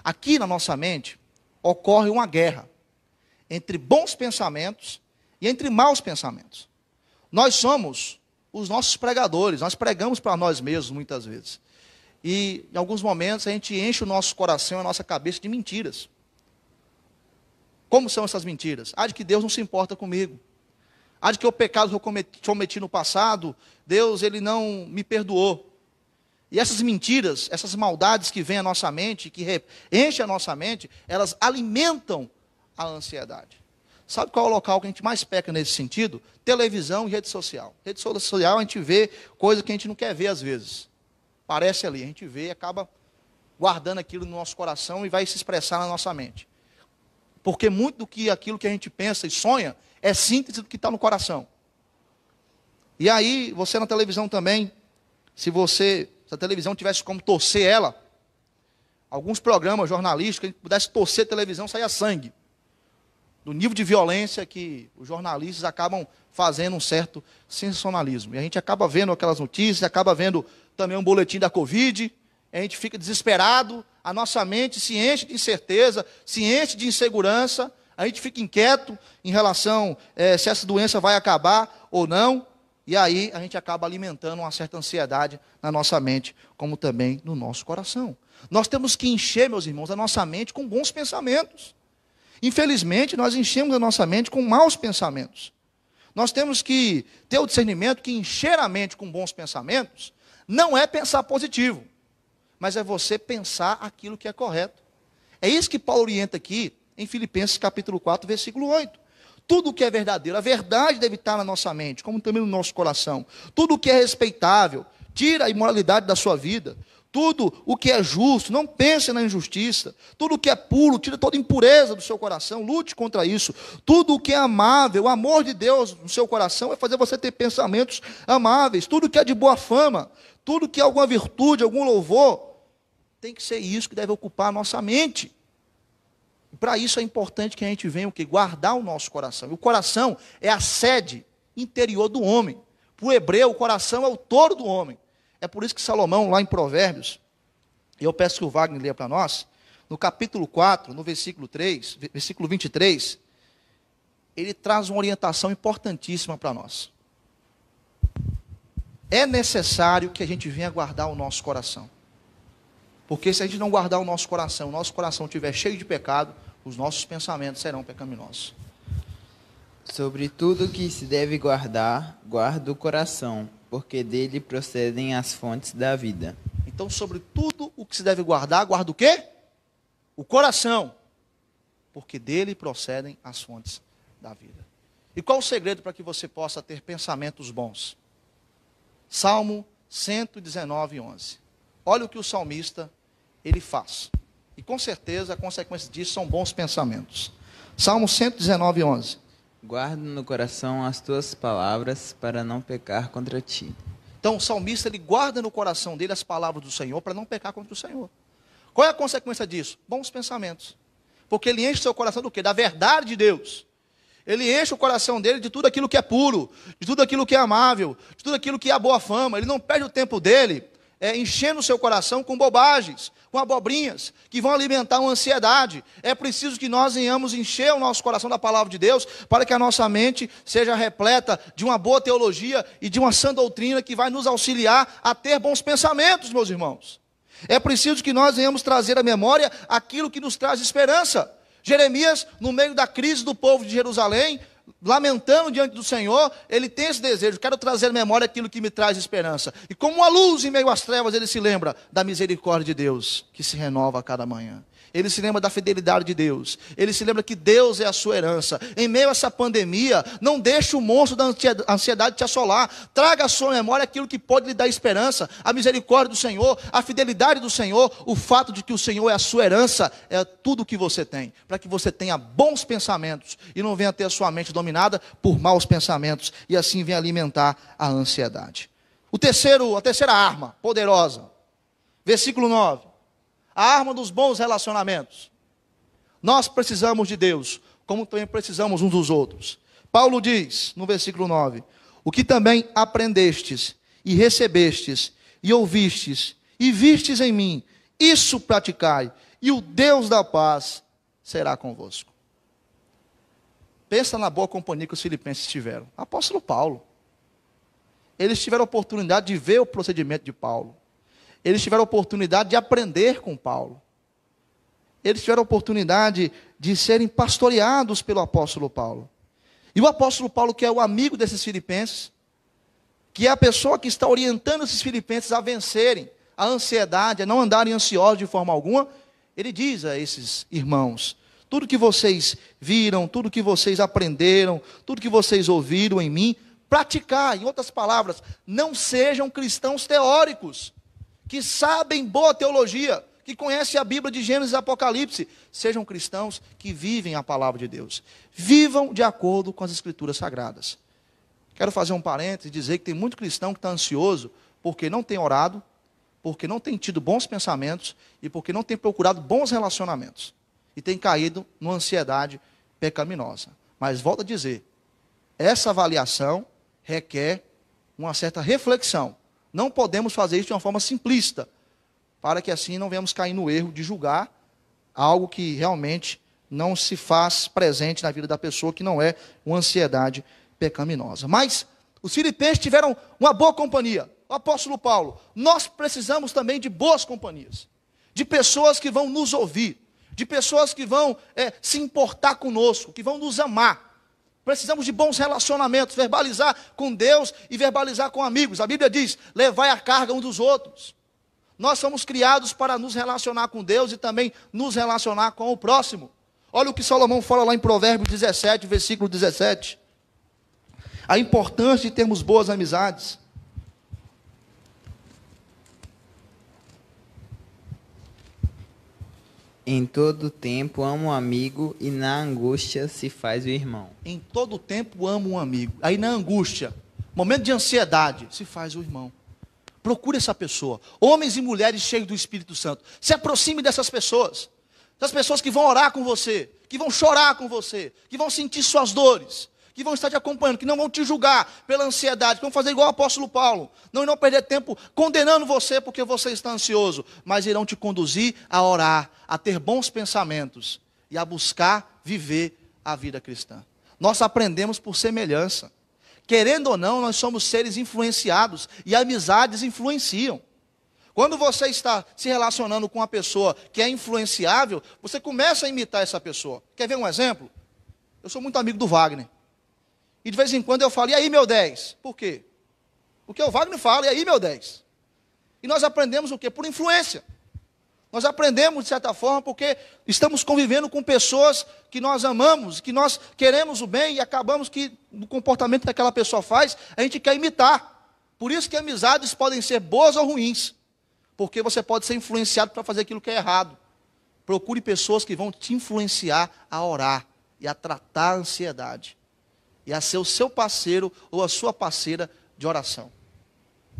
Aqui na nossa mente ocorre uma guerra entre bons pensamentos e entre maus pensamentos. Nós somos os nossos pregadores, nós pregamos para nós mesmos muitas vezes. E em alguns momentos a gente enche o nosso coração e a nossa cabeça de mentiras. Como são essas mentiras? De que Deus não se importa comigo. De que o pecado que eu cometi no passado, Deus ele não me perdoou. E essas mentiras, essas maldades que vêm à nossa mente, que enchem a nossa mente, elas alimentam a ansiedade. Sabe qual é o local que a gente mais peca nesse sentido? Televisão e rede social. Rede social a gente vê coisa que a gente não quer ver às vezes. Parece ali, a gente vê e acaba guardando aquilo no nosso coração e vai se expressar na nossa mente. Porque muito do que aquilo que a gente pensa e sonha é síntese do que está no coração. E aí, você na televisão também, se a televisão tivesse como torcer ela, alguns programas jornalísticos, que a gente pudesse torcer a televisão, saia sangue. Do nível de violência que os jornalistas acabam fazendo um certo sensacionalismo. E a gente acaba vendo aquelas notícias, acaba vendo também um boletim da Covid, a gente fica desesperado, a nossa mente se enche de incerteza, se enche de insegurança, a gente fica inquieto em relação se essa doença vai acabar ou não, e aí a gente acaba alimentando uma certa ansiedade na nossa mente, como também no nosso coração. Nós temos que encher, meus irmãos, a nossa mente com bons pensamentos. Infelizmente, nós enchemos a nossa mente com maus pensamentos. Nós temos que ter o discernimento que encher a mente com bons pensamentos não é pensar positivo, mas é você pensar aquilo que é correto. É isso que Paulo orienta aqui em Filipenses capítulo 4, versículo 8. Tudo o que é verdadeiro, a verdade deve estar na nossa mente, como também no nosso coração. Tudo o que é respeitável, tira a imoralidade da sua vida. Tudo o que é justo, não pense na injustiça. Tudo o que é puro, tira toda impureza do seu coração, lute contra isso. Tudo o que é amável, o amor de Deus no seu coração vai fazer você ter pensamentos amáveis. Tudo o que é de boa fama, tudo que é alguma virtude, algum louvor, tem que ser isso que deve ocupar a nossa mente. E para isso é importante que a gente venha guardar o nosso coração. E o coração é a sede interior do homem. Para o hebreu, o coração é o touro do homem. É por isso que Salomão, lá em Provérbios, e eu peço que o Wagner leia para nós, no capítulo 4, no versículo 3, versículo 23, ele traz uma orientação importantíssima para nós. É necessário que a gente venha guardar o nosso coração. Porque se a gente não guardar o nosso coração estiver cheio de pecado, os nossos pensamentos serão pecaminosos. Sobre tudo que se deve guardar, guarda o coração, porque dele procedem as fontes da vida. Então, sobre tudo o que se deve guardar, guarda o quê? O coração, porque dele procedem as fontes da vida. E qual o segredo para que você possa ter pensamentos bons? Salmo 119, 11. Olha o que o salmista, ele faz. E com certeza a consequência disso são bons pensamentos. Salmo 119, 11. Guarda no coração as tuas palavras para não pecar contra ti. Então o salmista, ele guarda no coração dele as palavras do Senhor para não pecar contra o Senhor. Qual é a consequência disso? Bons pensamentos. Porque ele enche o seu coração do quê? Da verdade de Deus. Ele enche o coração dele de tudo aquilo que é puro, de tudo aquilo que é amável, de tudo aquilo que é a boa fama. Ele não perde o tempo dele enchendo o seu coração com bobagens, com abobrinhas, que vão alimentar uma ansiedade. É preciso que nós venhamos encher o nosso coração da palavra de Deus, para que a nossa mente seja repleta de uma boa teologia e de uma sã doutrina que vai nos auxiliar a ter bons pensamentos, meus irmãos. É preciso que nós venhamos trazer à memória aquilo que nos traz esperança. Jeremias, no meio da crise do povo de Jerusalém, lamentando diante do Senhor, ele tem esse desejo: quero trazer à memória aquilo que me traz esperança. E como uma luz em meio às trevas, ele se lembra da misericórdia de Deus, que se renova a cada manhã. Ele se lembra da fidelidade de Deus. Ele se lembra que Deus é a sua herança. Em meio a essa pandemia, não deixe o monstro da ansiedade te assolar. Traga à sua memória aquilo que pode lhe dar esperança. A misericórdia do Senhor, a fidelidade do Senhor, o fato de que o Senhor é a sua herança, é tudo o que você tem. Para que você tenha bons pensamentos e não venha ter a sua mente dominada por maus pensamentos e assim venha alimentar a ansiedade. A terceira arma poderosa, versículo 9. A arma dos bons relacionamentos. Nós precisamos de Deus, como também precisamos uns dos outros. Paulo diz, no versículo 9, o que também aprendestes, e recebestes, e ouvistes, e vistes em mim, isso praticai, e o Deus da paz será convosco. Pensa na boa companhia que os filipenses tiveram. Apóstolo Paulo. Eles tiveram a oportunidade de ver o procedimento de Paulo. Eles tiveram a oportunidade de aprender com Paulo. eles tiveram a oportunidade de serem pastoreados pelo apóstolo Paulo. E o apóstolo Paulo, que é o amigo desses filipenses, que é a pessoa que está orientando esses filipenses a vencerem a ansiedade, a não andarem ansiosos de forma alguma, ele diz a esses irmãos: tudo que vocês viram, tudo que vocês aprenderam, tudo que vocês ouviram em mim, praticar. Em outras palavras, não sejam cristãos teóricos, que sabem boa teologia, que conhecem a Bíblia de Gênesis e Apocalipse. Sejam cristãos que vivem a palavra de Deus. Vivam de acordo com as Escrituras Sagradas. Quero fazer um parênteses e dizer que tem muito cristão que está ansioso porque não tem orado, porque não tem tido bons pensamentos e porque não tem procurado bons relacionamentos. E tem caído numa ansiedade pecaminosa. Mas volto a dizer, essa avaliação requer uma certa reflexão. Não podemos fazer isso de uma forma simplista, para que assim não venhamos cair no erro de julgar algo que realmente não se faz presente na vida da pessoa, que não é uma ansiedade pecaminosa. Mas os filipenses tiveram uma boa companhia. O apóstolo Paulo: nós precisamos também de boas companhias, de pessoas que vão nos ouvir, de pessoas que vão se importar conosco, que vão nos amar. Precisamos de bons relacionamentos, verbalizar com Deus e verbalizar com amigos. A Bíblia diz: levai a carga uns dos outros. Nós somos criados para nos relacionar com Deus e também nos relacionar com o próximo. Olha o que Salomão fala lá em Provérbios 17, versículo 17. A importância de termos boas amizades. Em todo tempo amo um amigo e na angústia se faz o irmão. Em todo tempo amo um amigo. Aí na angústia, momento de ansiedade, se faz o irmão. Procure essa pessoa. Homens e mulheres cheios do Espírito Santo. Se aproxime dessas pessoas. Das pessoas que vão orar com você, que vão chorar com você, que vão sentir suas dores, que vão estar te acompanhando, que não vão te julgar pela ansiedade, que vão fazer igual o apóstolo Paulo. Não irão perder tempo condenando você porque você está ansioso, mas irão te conduzir a orar, a ter bons pensamentos e a buscar viver a vida cristã. Nós aprendemos por semelhança. Querendo ou não, nós somos seres influenciados e amizades influenciam. Quando você está se relacionando com uma pessoa que é influenciável, você começa a imitar essa pessoa. Quer ver um exemplo? Eu sou muito amigo do Wagner. E de vez em quando eu falo: e aí, meu 10? Por quê? Porque o Wagner fala: e aí, meu 10? E nós aprendemos o quê? Por influência. Nós aprendemos, de certa forma, porque estamos convivendo com pessoas que nós amamos, que nós queremos o bem, e acabamos que, no comportamento que aquela pessoa faz, a gente quer imitar. Por isso que amizades podem ser boas ou ruins, porque você pode ser influenciado para fazer aquilo que é errado. Procure pessoas que vão te influenciar a orar e a tratar a ansiedade, e a ser o seu parceiro ou a sua parceira de oração.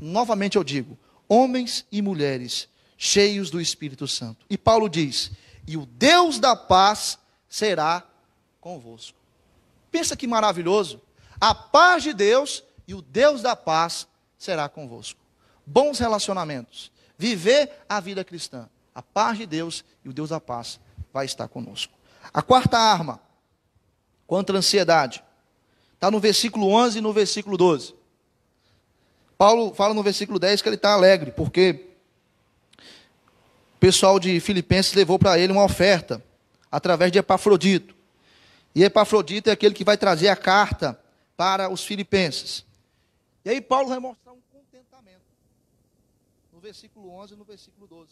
Novamente eu digo, homens e mulheres cheios do Espírito Santo. E Paulo diz: e o Deus da paz será convosco. Pensa que maravilhoso. A paz de Deus e o Deus da paz será convosco. Bons relacionamentos. Viver a vida cristã. A paz de Deus e o Deus da paz vai estar conosco. A quarta arma contra a ansiedade está no versículo 11 e no versículo 12. Paulo fala no versículo 10 que ele está alegre, porque o pessoal de Filipenses levou para ele uma oferta, através de Epafrodito. E Epafrodito é aquele que vai trazer a carta para os filipenses. E aí Paulo vai mostrar um contentamento, no versículo 11 e no versículo 12.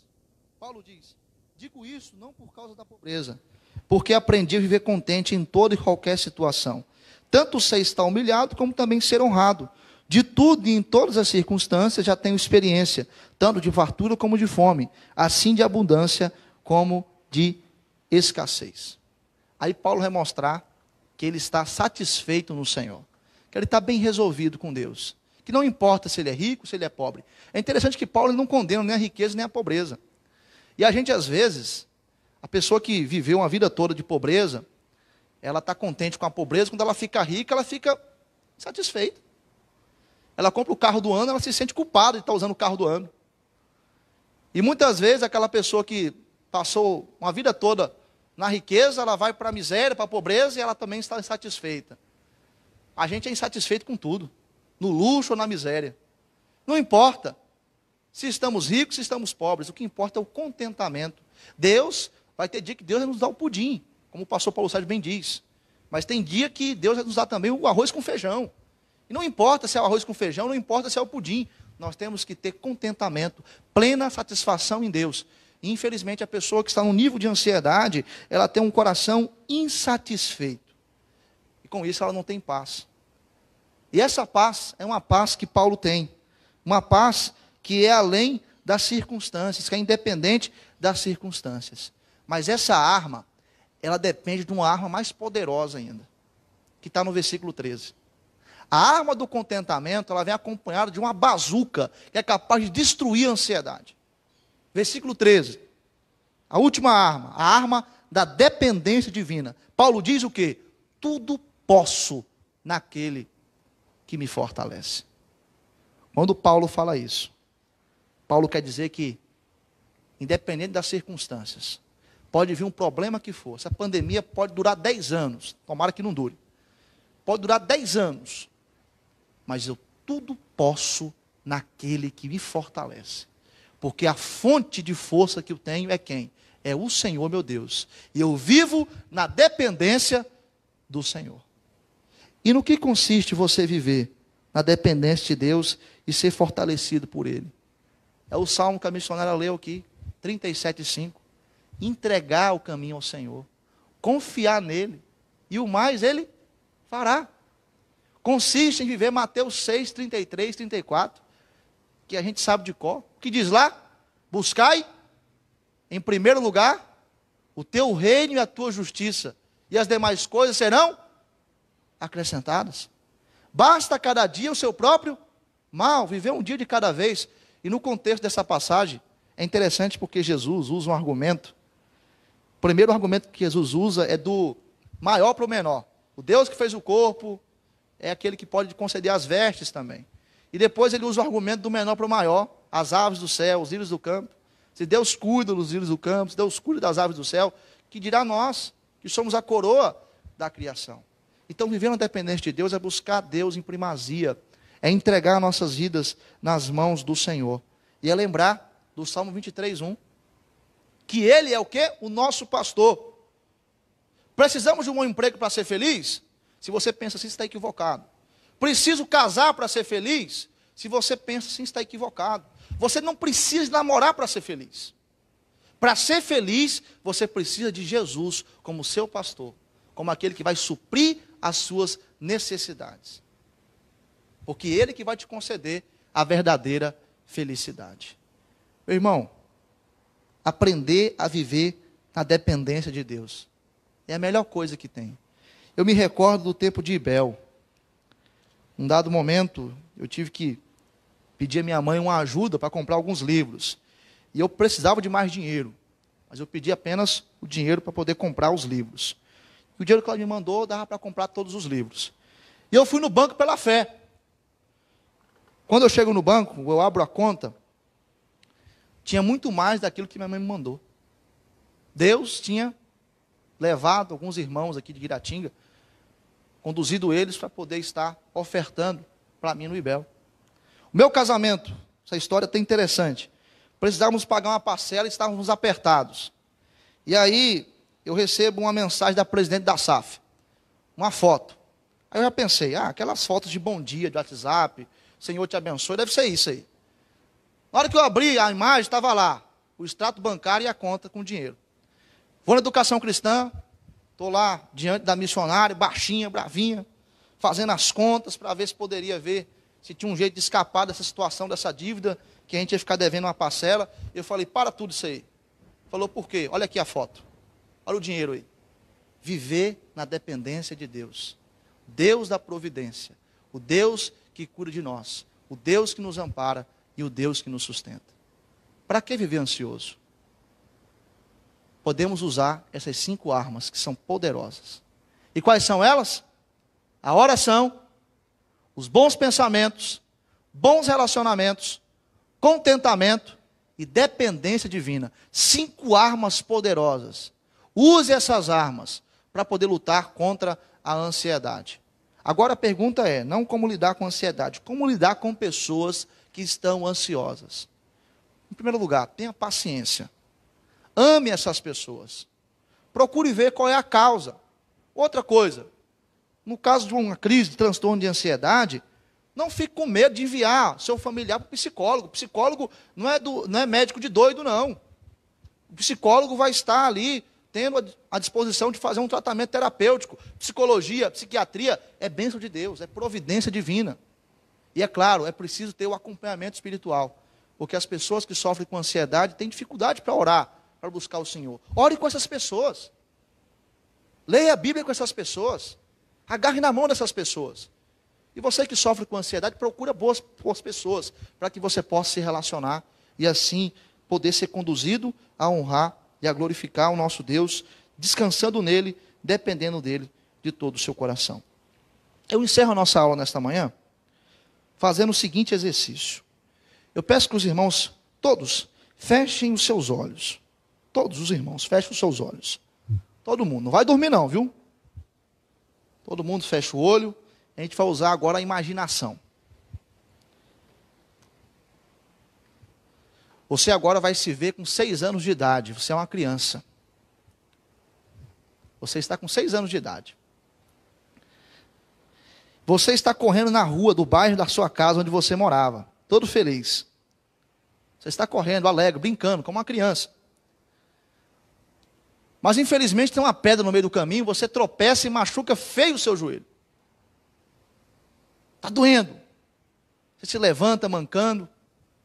Paulo diz: digo isso não por causa da pobreza, porque aprendi a viver contente em toda e qualquer situação. Tanto sei estar humilhado, como também ser honrado. De tudo e em todas as circunstâncias já tenho experiência, tanto de fartura como de fome, assim de abundância como de escassez. Aí Paulo vai mostrar que ele está satisfeito no Senhor, que ele está bem resolvido com Deus, que não importa se ele é rico, se ele é pobre. É interessante que Paulo não condena nem a riqueza nem a pobreza. E a gente, às vezes, a pessoa que viveu uma vida toda de pobreza, ela está contente com a pobreza, quando ela fica rica, ela fica satisfeita. Ela compra o carro do ano, ela se sente culpada de estar usando o carro do ano. E muitas vezes aquela pessoa que passou uma vida toda na riqueza, ela vai para a miséria, para a pobreza, e ela também está insatisfeita. A gente é insatisfeito com tudo, no luxo ou na miséria. Não importa se estamos ricos, se estamos pobres, o que importa é o contentamento. Deus Vai ter dia que Deus vai nos dar o pudim, como o pastor Paulo Sérgio bem diz. Mas tem dia que Deus vai nos dar também o arroz com feijão. E não importa se é o arroz com feijão, não importa se é o pudim. Nós temos que ter contentamento, plena satisfação em Deus. E, infelizmente, a pessoa que está no nível de ansiedade, ela tem um coração insatisfeito. E com isso ela não tem paz. E essa paz é uma paz que Paulo tem. Uma paz que é além das circunstâncias, que é independente das circunstâncias. Mas essa arma, ela depende de uma arma mais poderosa ainda, que está no versículo 13. A arma do contentamento, ela vem acompanhada de uma bazuca, que é capaz de destruir a ansiedade. Versículo 13. A última arma, a arma da dependência divina. Paulo diz o quê? Tudo posso naquele que me fortalece. Quando Paulo fala isso, Paulo quer dizer que, independente das circunstâncias, pode vir um problema que for, essa pandemia pode durar 10 anos, tomara que não dure, pode durar 10 anos, mas eu tudo posso naquele que me fortalece, porque a fonte de força que eu tenho é quem? É o Senhor meu Deus, e eu vivo na dependência do Senhor. E no que consiste você viver na dependência de Deus e ser fortalecido por Ele? É o salmo que a missionária leu aqui, 37:5. Entregar o caminho ao Senhor, confiar nele, e o mais Ele fará. Consiste em viver Mateus 6, 33, 34, que a gente sabe de cor. O que diz lá? Buscai, em primeiro lugar, o teu reino e a tua justiça, e as demais coisas serão acrescentadas. Basta cada dia o seu próprio mal, viver um dia de cada vez. E no contexto dessa passagem, é interessante porque Jesus usa um argumento. O primeiro argumento que Jesus usa é do maior para o menor. O Deus que fez o corpo é aquele que pode conceder as vestes também. E depois ele usa o argumento do menor para o maior, as aves do céu, os lírios do campo. Se Deus cuida dos lírios do campo, se Deus cuida das aves do céu, que dirá nós, que somos a coroa da criação. Então, viver na dependência de Deus é buscar Deus em primazia, é entregar nossas vidas nas mãos do Senhor. E é lembrar do Salmo 23:1, que Ele é o quê? O nosso pastor. Precisamos de um bom emprego para ser feliz? Se você pensa assim, está equivocado. Preciso casar para ser feliz? Se você pensa assim, está equivocado. Você não precisa namorar para ser feliz. Para ser feliz, você precisa de Jesus como seu pastor, como aquele que vai suprir as suas necessidades. Porque Ele que vai te conceder a verdadeira felicidade. Meu irmão, aprender a viver na dependência de Deus é a melhor coisa que tem. Eu me recordo do tempo de Ibel. Num dado momento, eu tive que pedir a minha mãe uma ajuda para comprar alguns livros. E eu precisava de mais dinheiro. Mas eu pedi apenas o dinheiro para poder comprar os livros. E o dinheiro que ela me mandou dava para comprar todos os livros. E eu fui no banco pela fé. Quando eu chego no banco, eu abro a conta, tinha muito mais daquilo que minha mãe me mandou. Deus tinha levado alguns irmãos aqui de Guiratinga, conduzido eles para poder estar ofertando para mim no Ibel. O meu casamento, essa história é interessante. Precisávamos pagar uma parcela e estávamos apertados. E aí, eu recebo uma mensagem da presidente da SAF, uma foto. Aí eu já pensei, aquelas fotos de bom dia, de WhatsApp, Senhor te abençoe, deve ser isso aí. Na hora que eu abri a imagem, estava lá, o extrato bancário e a conta com dinheiro. Vou na educação cristã, estou lá diante da missionária, baixinha, bravinha, fazendo as contas para ver se poderia ver se tinha um jeito de escapar dessa situação, dessa dívida, que a gente ia ficar devendo uma parcela. Eu falei, para tudo isso aí. Falou, por quê? Olha aqui a foto. Olha o dinheiro aí. Viver na dependência de Deus. Deus da providência. O Deus que cuida de nós. O Deus que nos ampara e o Deus que nos sustenta. Para que viver ansioso? Podemos usar essas 5 armas que são poderosas. E quais são elas? A oração, os bons pensamentos, bons relacionamentos, contentamento e dependência divina. 5 armas poderosas. Use essas armas para poder lutar contra a ansiedade. Agora a pergunta é, não como lidar com a ansiedade, como lidar com pessoas que estão ansiosas. Em primeiro lugar, tenha paciência. Ame essas pessoas. Procure ver qual é a causa. Outra coisa, no caso de uma crise de transtorno de ansiedade, não fique com medo de enviar seu familiar para o psicólogo. O psicólogo não é médico de doido, não. O psicólogo vai estar ali, tendo a disposição de fazer um tratamento terapêutico. Psicologia, psiquiatria, é bênção de Deus, é providência divina. E é claro, é preciso ter o acompanhamento espiritual. Porque as pessoas que sofrem com ansiedade têm dificuldade para orar, para buscar o Senhor. Ore com essas pessoas. Leia a Bíblia com essas pessoas. Agarre na mão dessas pessoas. E você que sofre com ansiedade, procura boas pessoas, para que você possa se relacionar e assim poder ser conduzido a honrar e a glorificar o nosso Deus, descansando nele, dependendo dele de todo o seu coração. Eu encerro a nossa aula nesta manhã fazendo o seguinte exercício. Eu peço que os irmãos, todos, fechem os seus olhos. Todos os irmãos, fechem os seus olhos. Todo mundo, não vai dormir não, viu? Todo mundo fecha o olho. A gente vai usar agora a imaginação. Você agora vai se ver com 6 anos de idade. Você é uma criança. Você está com 6 anos de idade. Você está correndo na rua do bairro da sua casa onde você morava. Todo feliz. Você está correndo, alegre, brincando, como uma criança. Mas infelizmente tem uma pedra no meio do caminho, você tropeça e machuca feio o seu joelho. Está doendo. Você se levanta mancando,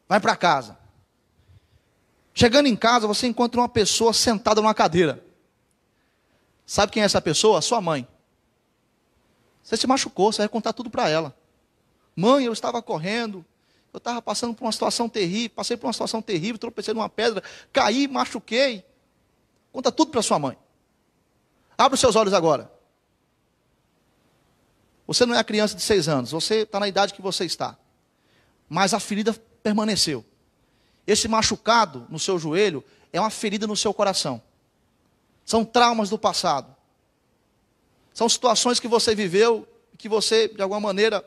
vai para casa. Chegando em casa, você encontra uma pessoa sentada numa cadeira. Sabe quem é essa pessoa? A sua mãe. Você se machucou, você vai contar tudo para ela. Mãe, eu estava correndo, eu estava passando por uma situação terrível, passei por uma situação terrível, tropecei numa pedra, caí, machuquei. Conta tudo para sua mãe. Abra os seus olhos agora. Você não é a criança de 6 anos, você está na idade que você está. Mas a ferida permaneceu. Esse machucado no seu joelho é uma ferida no seu coração. São traumas do passado. São situações que você viveu, que você, de alguma maneira,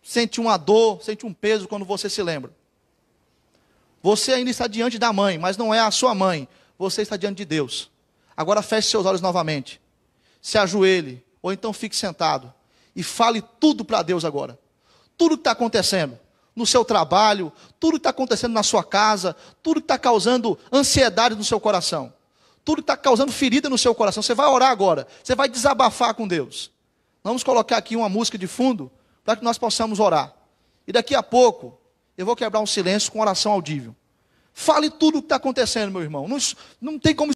sente uma dor, sente um peso quando você se lembra. Você ainda está diante da mãe, mas não é a sua mãe. Você está diante de Deus. Agora feche seus olhos novamente. Se ajoelhe, ou então fique sentado. E fale tudo para Deus agora. Tudo que está acontecendo no seu trabalho, tudo que está acontecendo na sua casa, tudo que está causando ansiedade no seu coração. Tudo que está causando ferida no seu coração. Você vai orar agora. Você vai desabafar com Deus. Vamos colocar aqui uma música de fundo, para que nós possamos orar. E daqui a pouco, eu vou quebrar um silêncio com oração audível. Fale tudo o que está acontecendo, meu irmão. Não tem como